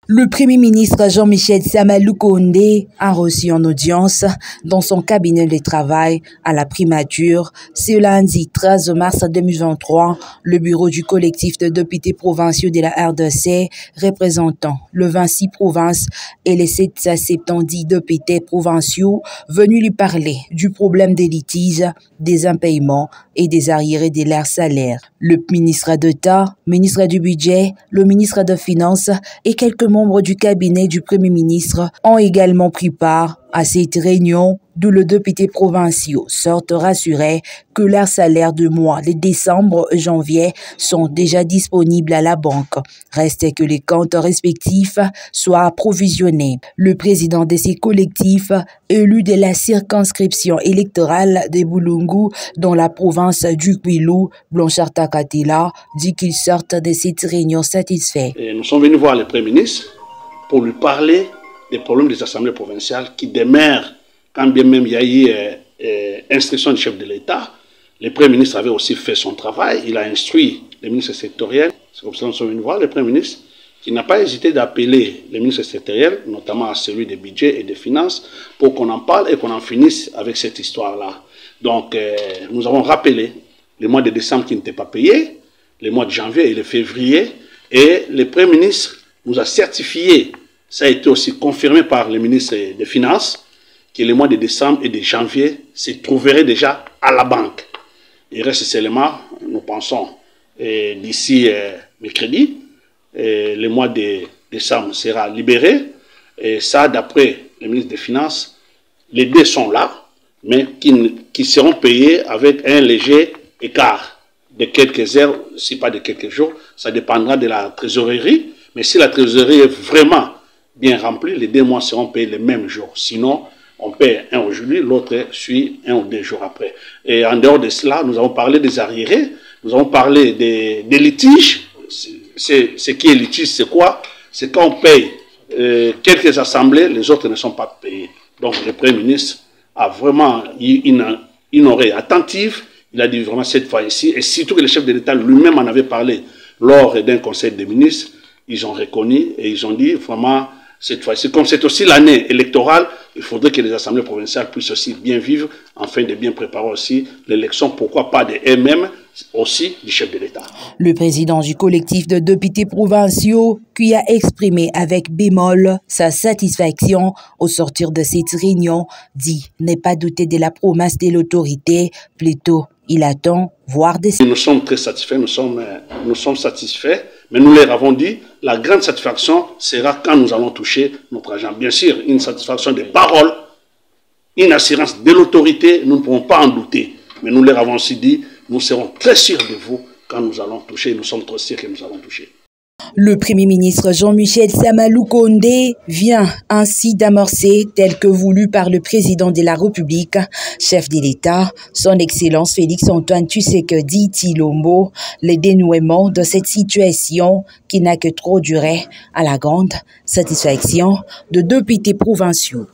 Le Premier ministre Jean-Michel Sama Lukonde a reçu en audience dans son cabinet de travail à la primature ce lundi 13 mars 2023 le bureau du collectif de députés provinciaux de la RDC représentant le 26 provinces et les 770 députés provinciaux venus lui parler du problème des litiges, des impayements et des arriérés de leurs salaires. Le ministre d'État, ministre du Budget, le ministre des Finances et quelques membres du cabinet du Premier ministre ont également pris part à cette réunion d'où les députés provinciaux sortent rassurés que leurs salaires de mois de décembre et janvier sont déjà disponibles à la banque. Reste que les comptes respectifs soient approvisionnés. Le président de ces collectifs, élu de la circonscription électorale de Boulungu dans la province du Kwilu, Blanchard Takatila, dit qu'ils sortent de cette réunion satisfaits. Nous sommes venus voir le Premier ministre pour lui parler des problèmes des assemblées provinciales qui demeurent, quand bien même il y a eu instruction du chef de l'État. Le Premier ministre avait aussi fait son travail, il a instruit les ministres sectoriels. C'est comme ça que nous sommes venus voir le Premier ministre, qui n'a pas hésité d'appeler les ministres sectoriels, notamment à celui des budgets et des finances, pour qu'on en parle et qu'on en finisse avec cette histoire-là. Donc, nous avons rappelé les mois de décembre qui n'étaient pas payés, les mois de janvier et de février, et le Premier ministre nous a certifié. Ça a été aussi confirmé par le ministre des Finances que les mois de décembre et de janvier se trouveraient déjà à la banque. Il reste seulement, nous pensons, d'ici mercredi, le mois de décembre sera libéré. Et ça, d'après le ministre des Finances, les deux sont là, mais qui seront payés avec un léger écart de quelques heures, si pas de quelques jours. Ça dépendra de la trésorerie. Mais si la trésorerie est vraiment bien rempli, les 2 mois seront payés le même jour. Sinon, on paie un aujourd'hui, l'autre suit 1 ou 2 jours après. Et en dehors de cela, nous avons parlé des arriérés, nous avons parlé des litiges. Ce qui est litige, c'est quoi? C'est quand on paye quelques assemblées, les autres ne sont pas payés. Donc le Premier ministre a vraiment eu une oreille attentive. Il a dit vraiment cette fois ici, et surtout que le chef de l'État lui-même en avait parlé lors d'un conseil des ministres. Ils ont reconnu et ils ont dit vraiment cette fois-ci, comme c'est aussi l'année électorale, il faudrait que les assemblées provinciales puissent aussi bien vivre, afin de bien préparer aussi l'élection, pourquoi pas de eux-mêmes, aussi du chef de l'État. Le président du collectif de députés provinciaux, qui a exprimé avec bémol sa satisfaction au sortir de cette réunion, dit ne pas douter de la promesse de l'autorité, plutôt il attend voir des... Nous sommes très satisfaits, nous sommes satisfaits, mais nous leur avons dit, la grande satisfaction sera quand nous allons toucher notre argent. Bien sûr, une satisfaction des paroles, une assurance de l'autorité, nous ne pouvons pas en douter. Mais nous leur avons aussi dit, nous serons très sûrs de vous quand nous allons toucher, nous sommes très sûrs que nous allons toucher. Le Premier ministre Jean-Michel Sama Lukonde vient ainsi d'amorcer, tel que voulu par le président de la République, chef de l'État, son Excellence Félix-Antoine Tshisekedi Tshilombo, le dénouement de cette situation qui n'a que trop duré à la grande satisfaction de députés provinciaux.